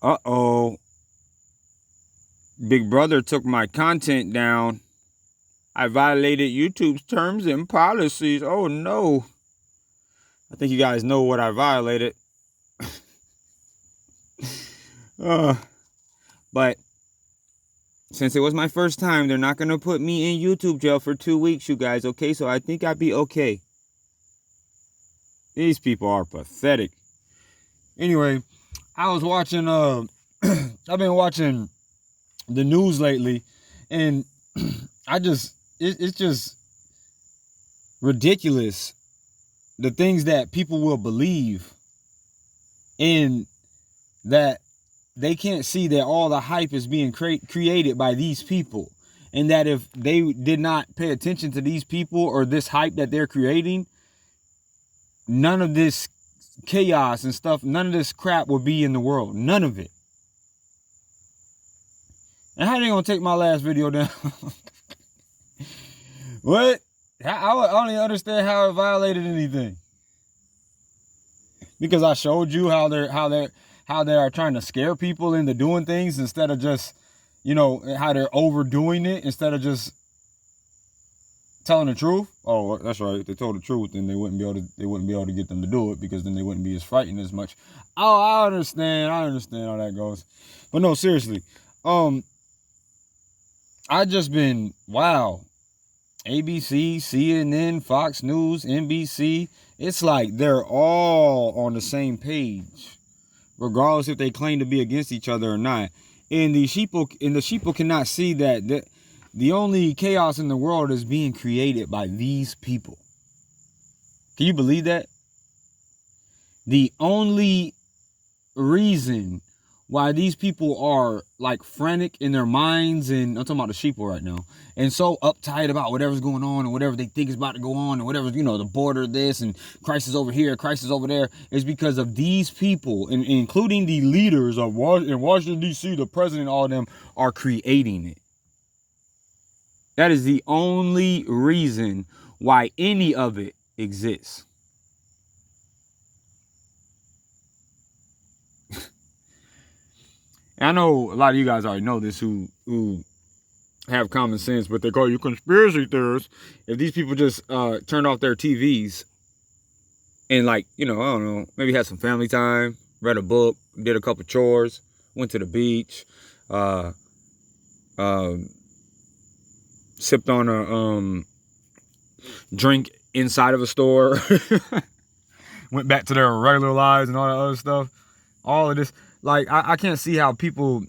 Uh-oh. Big Brother took my content down. I violated YouTube's terms and policies. Oh, no. I think you guys know what I violated. But since it was my first time, they're not going to put me in YouTube jail for 2 weeks, you guys, okay? So I think I'd be okay. These people are pathetic. Anyway, I was watching, I've been watching the news lately, and it's just ridiculous, the things that people will believe, and that they can't see that all the hype is being created by these people, and that if they did not pay attention to these people or this hype that they're creating, none of this chaos and stuff, none of this crap would be in the world. None of it. And how are they gonna take my last video down? What? I don't even understand how it violated anything. Because I showed you how they are trying to scare people into doing things instead of just, how they're overdoing it instead of just telling the truth. Oh, that's right. If they told the truth, then they wouldn't be able to get them to do it, because then they wouldn't be as frightened as much. Oh, I understand how that goes. But no, seriously. I just been, wow. ABC, CNN, Fox News, NBC. It's like they're all on the same page, regardless if they claim to be against each other or not. And the sheeple cannot see that the only chaos in the world is being created by these people. Can you believe that? The only reason why these people are like frantic in their minds, and I'm talking about the sheeple right now, and so uptight about whatever's going on and whatever they think is about to go on and whatever, the border this and crisis over here, crisis over there, is because of these people, and including the leaders of in Washington, D.C., the president, all of them are creating it. That is the only reason why any of it exists. I know a lot of you guys already know this who have common sense, but they call you conspiracy theorists. If these people just turned off their TVs and, I don't know, maybe had some family time, read a book, did a couple chores, went to the beach, sipped on a drink inside of a store, went back to their regular lives and all that other stuff, all of this. I can't see how people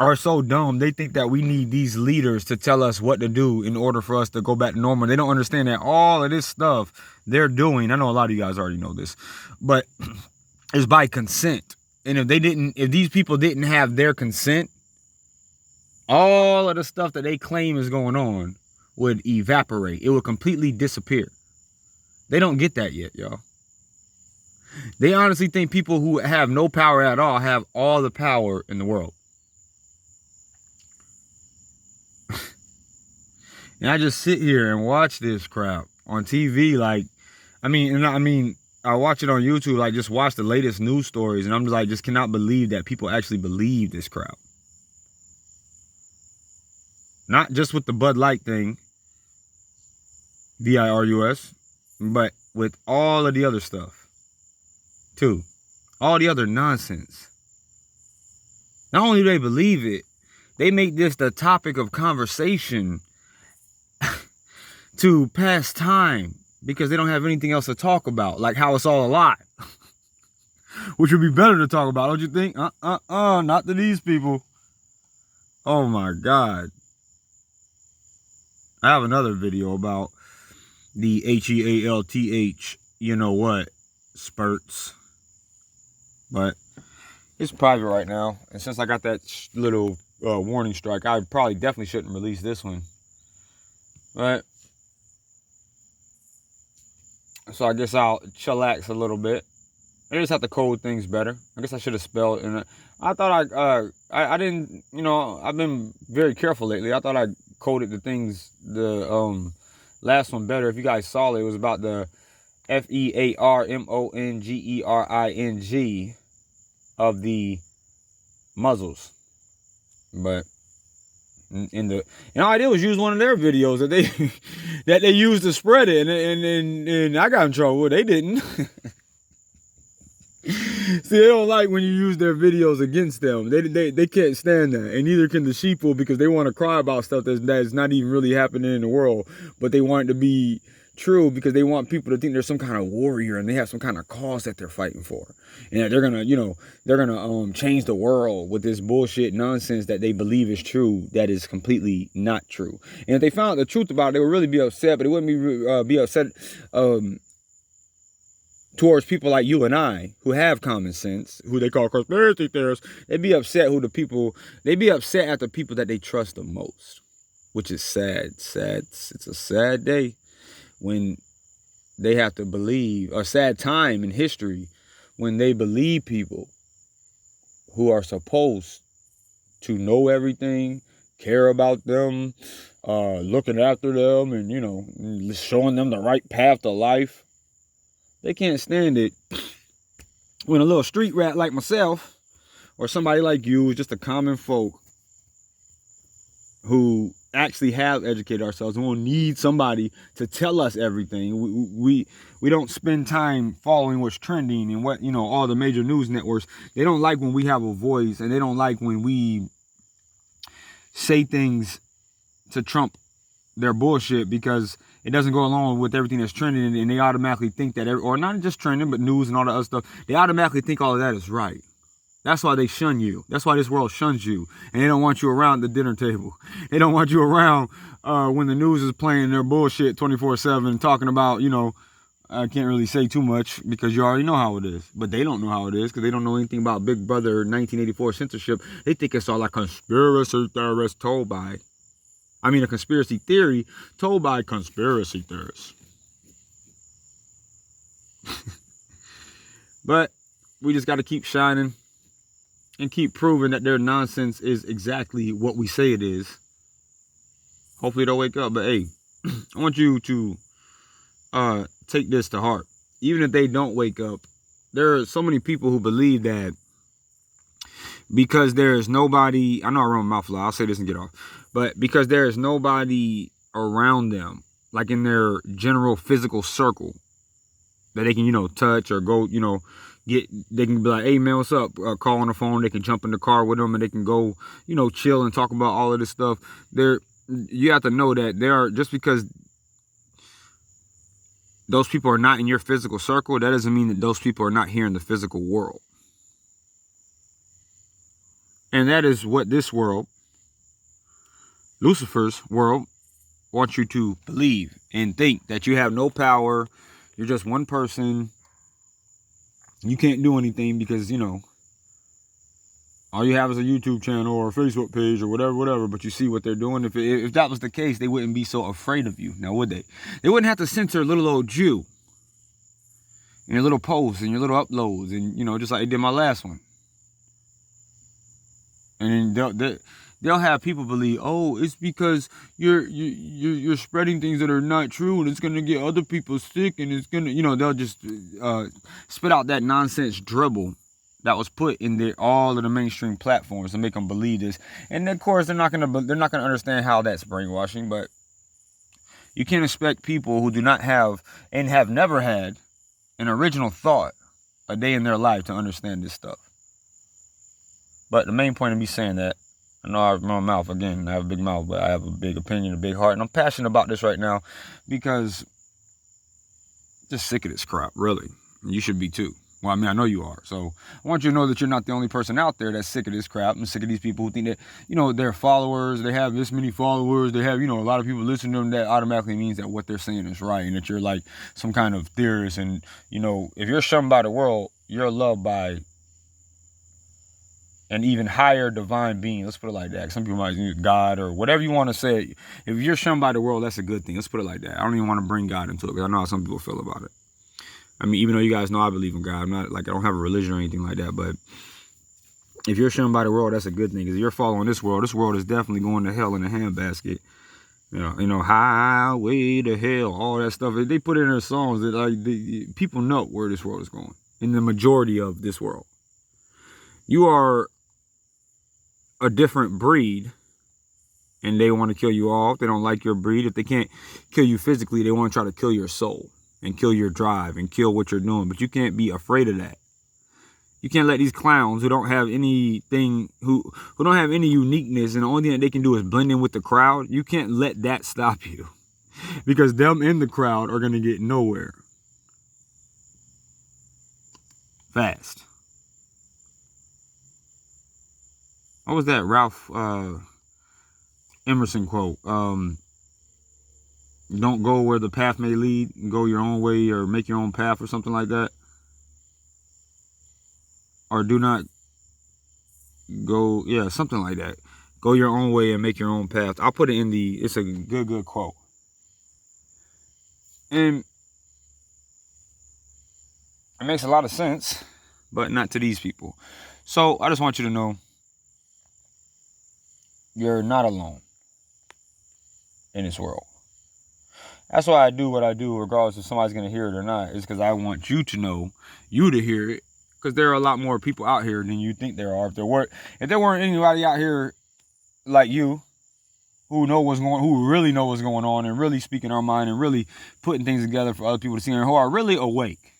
are so dumb. They think that we need these leaders to tell us what to do in order for us to go back to normal. They don't understand that all of this stuff they're doing, I know a lot of you guys already know this, but it's by consent. And if these people didn't have their consent, all of the stuff that they claim is going on would evaporate. It would completely disappear. They don't get that yet, y'all. They honestly think people who have no power at all have all the power in the world. And I just sit here and watch this crap on TV. I watch it on YouTube, just watch the latest news stories, and I'm just cannot believe that people actually believe this crap. Not just with the Bud Light thing, VIRUS, but with all of the other stuff too. All the other nonsense. Not only do they believe it, they make this the topic of conversation to pass time, because they don't have anything else to talk about, like how it's all a lie. Which would be better to talk about, don't you think? Not to these people. Oh my God. I have another video about the HEALTH, spurts. But it's private right now. And since I got that little warning strike, I probably definitely shouldn't release this one. But so I guess I'll chillax a little bit. I just have to code things better. I guess I should have spelled. And I thought I didn't. I've been very careful lately. I thought I coded the last one better. If you guys saw it, it was about the FEARMONGERING of the muzzles. But and all I did was use one of their videos that they used to spread it, and I got in trouble. They didn't. See, they don't like when you use their videos against them. They can't stand that, and neither can the sheeple, because they want to cry about stuff that's not even really happening in the world, but they want it to be true because they want people to think they're some kind of warrior and they have some kind of cause that they're fighting for, and that they're gonna change the world with this bullshit nonsense that they believe is true, that is completely not true. And if they found out the truth about it, they would really be upset, but it wouldn't be upset towards people like you and I who have common sense, who they call conspiracy theorists. They'd be upset they'd be upset at the people that they trust the most, which is sad. It's a sad day when they have to believe, a sad time in history when they believe people who are supposed to know everything, care about them, looking after them, and showing them the right path to life. They can't stand it when a little street rat like myself, or somebody like you, is just a common folk who actually have educated ourselves and won't need somebody to tell us everything. We don't spend time following what's trending and what, all the major news networks. They don't like when we have a voice, and they don't like when we say things to trump their bullshit, because it doesn't go along with everything that's trending, and they automatically think that, or not just trending, but news and all the other stuff, they automatically think all of that is right. That's why they shun you. That's why this world shuns you, and they don't want you around the dinner table. They don't want you around when the news is playing their bullshit 24/7, talking about, I can't really say too much because you already know how it is. But they don't know how it is because they don't know anything about Big Brother 1984 censorship. They think it's all like conspiracy theorists told by, a conspiracy theory told by conspiracy theorists. But we just got to keep shining and keep proving that their nonsense is exactly what we say it is. Hopefully they'll wake up. But hey, I want you to take this to heart. Even if they don't wake up, there are so many people who believe that because there is nobody, I know I run my mouth a lot, I'll say this and get off, but because there is nobody around them, like in their general physical circle, that they can, touch or go, they can be like, hey man, what's up? Call on the phone, they can jump in the car with them, and they can go, chill and talk about all of this stuff. You have to know that just because those people are not in your physical circle, that doesn't mean that those people are not here in the physical world. And that is what this world, Lucifer's world, wants you to believe and think, that you have no power, you're just one person, you can't do anything because, all you have is a YouTube channel or a Facebook page or whatever, but you see what they're doing. If that was the case, they wouldn't be so afraid of you, now would they? They wouldn't have to censor little old Jew in your little posts and your little uploads, and, just like they did my last one. And then they'll have people believe, oh, it's because you're spreading things that are not true, and it's gonna get other people sick, and it's gonna, they'll just spit out that nonsense dribble that was put in all of the mainstream platforms to make them believe this. And of course, they're not gonna understand how that's brainwashing. But you can't expect people who do not have and have never had an original thought a day in their life to understand this stuff. But the main point of me saying that, I know I have my mouth again, I have a big mouth, but I have a big opinion, a big heart, and I'm passionate about this right now because I'm just sick of this crap, really. You should be too. Well, I know you are. So I want you to know that you're not the only person out there that's sick of this crap. I'm sick of these people who think that, they're followers, they have this many followers, they have, a lot of people listening to them. That automatically means that what they're saying is right, and that you're like some kind of theorist. And, if you're shunned by the world, you're loved by an even higher divine being. Let's put it like that. Some people might use God or whatever you want to say. If you're shunned by the world, that's a good thing. Let's put it like that. I don't even want to bring God into it because I know how some people feel about it. Even though you guys know I believe in God, I'm not like, I don't have a religion or anything like that, but if you're shunned by the world, that's a good thing, because if you're following this world is definitely going to hell in a handbasket. Highway to hell, all that stuff. They put it in their songs that people know where this world is going, in the majority of this world. You are a different breed and they want to kill you off. They don't like your breed. If they can't kill you physically, they want to try to kill your soul and kill your drive and kill what you're doing. But you can't be afraid of that. You can't let these clowns who don't have anything, who don't have any uniqueness, and the only thing that they can do is blend in with the crowd. You can't let that stop you, because them in the crowd are going to get nowhere fast. What was that Ralph Emerson quote? Don't go where the path may lead, go your own way or make your own path, or something like that. Or do not go, yeah, something like that. Go your own way and make your own path. I'll put it in the, it's a good quote. And it makes a lot of sense, but not to these people. So I just want you to know, you're not alone in this world. That's why I do what I do, regardless if somebody's going to hear it or not. It's because I want you to know, you to hear it. Because there are a lot more people out here than you think there are. If there weren't anybody out here like you, who really know what's going on, and really speaking our mind, and really putting things together for other people to see, and who are really awake,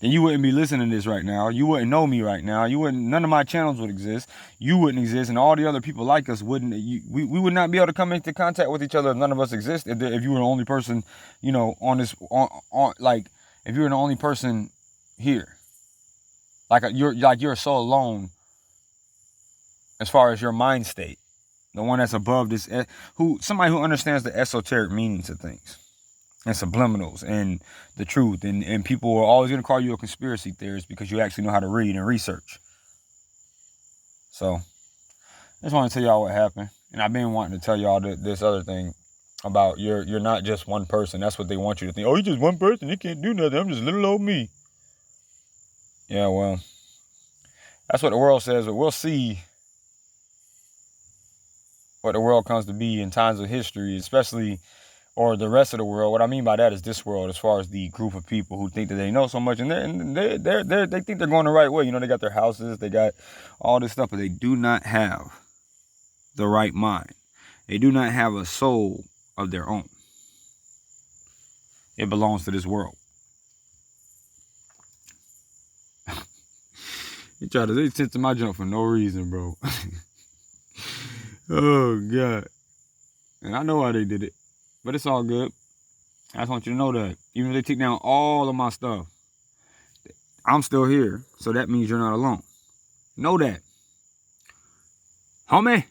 then you wouldn't be listening to this right now. You wouldn't know me right now. None of my channels would exist. You wouldn't exist, and all the other people like us wouldn't. We would not be able to come into contact with each other if none of us exist. If you were the only person, on this, like, if you were the only person here, you're so alone as far as your mind state, the one that's above this, somebody who understands the esoteric meanings of things and subliminals and the truth, and people are always going to call you a conspiracy theorist because you actually know how to read and research. So I just want to tell y'all what happened, and I've been wanting to tell y'all this other thing about you're not just one person. That's what they want you to think. Oh, you're just one person, you can't do nothing, I'm just little old me. Yeah, well, that's what the world says, but we'll see what the world comes to be in times of history, especially, or the rest of the world. What I mean by that is this world, as far as the group of people who think that they know so much, and they think they're going the right way. They got their houses, they got all this stuff, but they do not have the right mind. They do not have a soul of their own. It belongs to this world. You try to censor my jump for no reason, bro. Oh, God. And I know why they did it, but it's all good. I just want you to know that even if they take down all of my stuff, I'm still here. So that means you're not alone. Know that. Homie.